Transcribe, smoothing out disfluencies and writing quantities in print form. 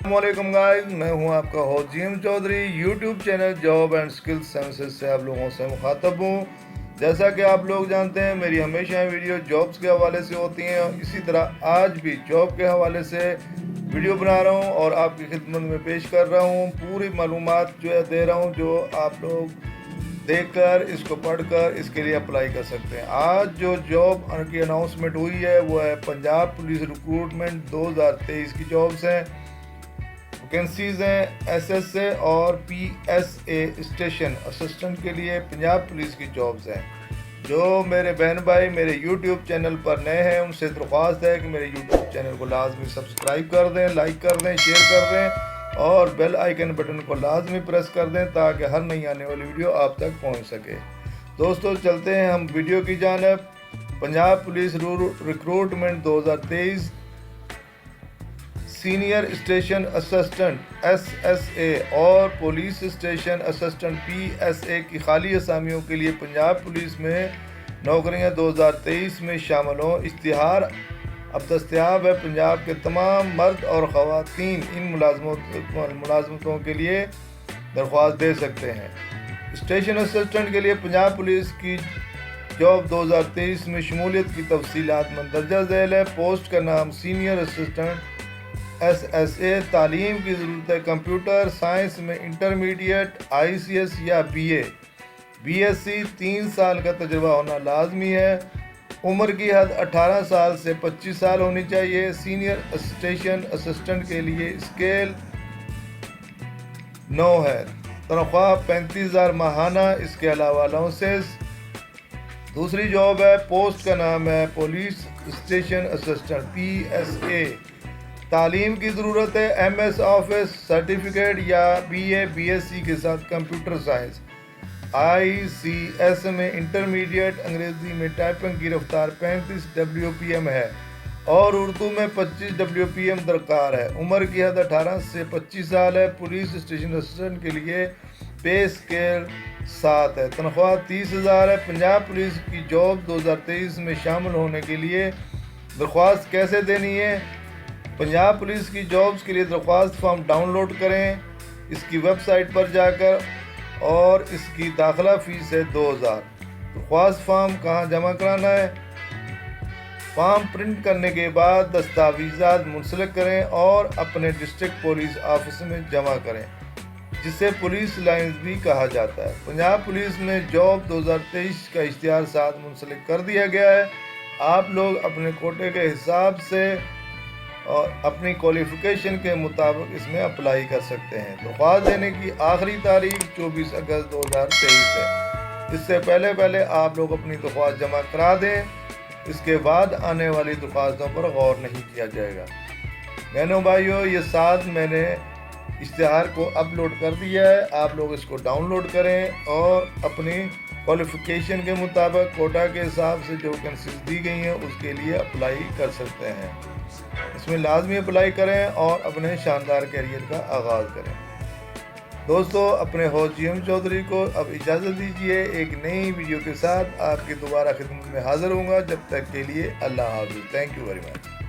السلام علیکم گائز، میں ہوں آپ کا host G M Chaudhry. YouTube channel job and skill services سے آپ لوگوں سے مخاطب ہوں۔ جیسا کہ آپ لوگ جانتے ہیں، میری ہمیشہ ویڈیو جابس کے حوالے سے ہوتی ہیں، اور اسی طرح آج بھی جاب کے حوالے سے ویڈیو بنا رہا ہوں اور آپ کی خدمت میں پیش کر رہا ہوں۔ پوری معلومات جو ہے دے رہا ہوں، جو آپ لوگ دیکھ کر اس کو پڑھ کر اس کے لیے اپلائی کر سکتے ہیں۔ آج جو جاب کی اناؤنسمنٹ ہوئی ہے وہ ہے پنجاب پولیس ریکروٹمنٹ 2023 کی جابس ہیں۔ ویکنسیز ہیں ایس ایس اے اور پی ایس اے اسٹیشن اسسٹنٹ کے لیے پنجاب پولیس کی جابس ہیں۔ جو میرے بہن بھائی میرے یوٹیوب چینل پر نئے ہیں، ان سے درخواست ہے کہ میرے یوٹیوب چینل کو لازمی سبسکرائب کر دیں، لائک کر دیں، شیئر کر دیں اور بیل آئیکن بٹن کو لازمی پریس کر دیں تاکہ ہر نئی آنے والی ویڈیو آپ تک پہنچ سکے۔ دوستو چلتے ہیں ہم ویڈیو کی جانب۔ Punjab police recruitment 2023 senior station assistant S S A اور police station assistant P S A کی خالی اسامیوں کے لیے پنجاب پولیس میں نوکریاں 2023 میں شامل ہوں۔ اشتہار اب دستیاب ہے۔ پنجاب کے تمام مرد اور خواتین ان ملازمتوں کے لیے درخواست دے سکتے ہیں۔ اسٹیشن اسسٹنٹ کے لیے پنجاب پولیس کی جاب 2023 میں شمولیت کی تفصیلات مندرجہ ذیل ہے۔ پوسٹ کا نام senior assistant S S A. تعلیم کی ضرورت ہے کمپیوٹر سائنس میں انٹرمیڈیٹ، آئی سی ایس یا B A, B S C. 3 سال کا تجربہ ہونا لازمی ہے۔ عمر کی حد 18 سال سے 25 سال ہونی چاہیے۔ سینئر اسٹیشن اسسٹنٹ کے لیے اسکیل 9 ہے۔ تنخواہ 35,000 ماہانہ، اس کے علاوہ الاؤنسز۔ دوسری جاب ہے، پوسٹ کا نام ہے police station assistant P S A. تعلیم کی ضرورت ہے ایم ایس آفس سرٹیفکیٹ یا B A, B S C کے ساتھ computer science, I C S میں انٹرمیڈیٹ۔ انگریزی میں ٹائپنگ کی رفتار 35 WPM ہے اور اردو میں 25 WPM درکار ہے۔ عمر کی حد 18 سے 25 سال ہے۔ پولیس اسٹیشن اسسٹنٹ کے لیے پے اسکیل 7 ہے۔ تنخواہ 30,000 ہے۔ پنجاب پولیس کی جاب 2023 میں شامل ہونے کے لیے درخواست کیسے دینی ہے؟ پنجاب پولیس کی جابس کے لیے درخواست فارم ڈاؤن لوڈ کریں اس کی ویب سائٹ پر جا کر، اور اس کی داخلہ فیس ہے 2,000۔ درخواست فارم کہاں جمع کرانا ہے؟ فارم پرنٹ کرنے کے بعد دستاویزات منسلک کریں اور اپنے ڈسٹرکٹ پولیس آفس میں جمع کریں، جسے پولیس لائنز بھی کہا جاتا ہے۔ پنجاب پولیس میں جاب 2023 کا اشتہار ساتھ منسلک کر دیا گیا ہے۔ آپ لوگ اپنے کوٹے کے حساب سے اور اپنی کوالیفیکیشن کے مطابق اس میں اپلائی کر سکتے ہیں۔ درخواست دینے کی آخری تاریخ 24 اگست 2023 ہے۔ اس سے پہلے آپ لوگ اپنی درخواست جمع کرا دیں، اس کے بعد آنے والی درخواستوں پر غور نہیں کیا جائے گا۔ بہنوں بھائیوں، یہ ساتھ میں نے اشتہار کو اپلوڈ کر دیا ہے، آپ لوگ اس کو ڈاؤن لوڈ کریں اور اپنی کوالیفیکیشن کے مطابق کوٹا کے حساب سے جو ویکنسیز دی گئی ہیں اس کے لیے اپلائی کر سکتے ہیں۔ اس میں لازمی اپلائی کریں اور اپنے شاندار کیریئر کا آغاز کریں۔ دوستو، اپنے ہوسٹ جی ایم چودھری کو اب اجازت دیجیے۔ ایک نئی ویڈیو کے ساتھ آپ کی دوبارہ خدمت میں حاضر ہوں گا۔ جب تک کے لیے اللہ حافظ۔ Thank you very much.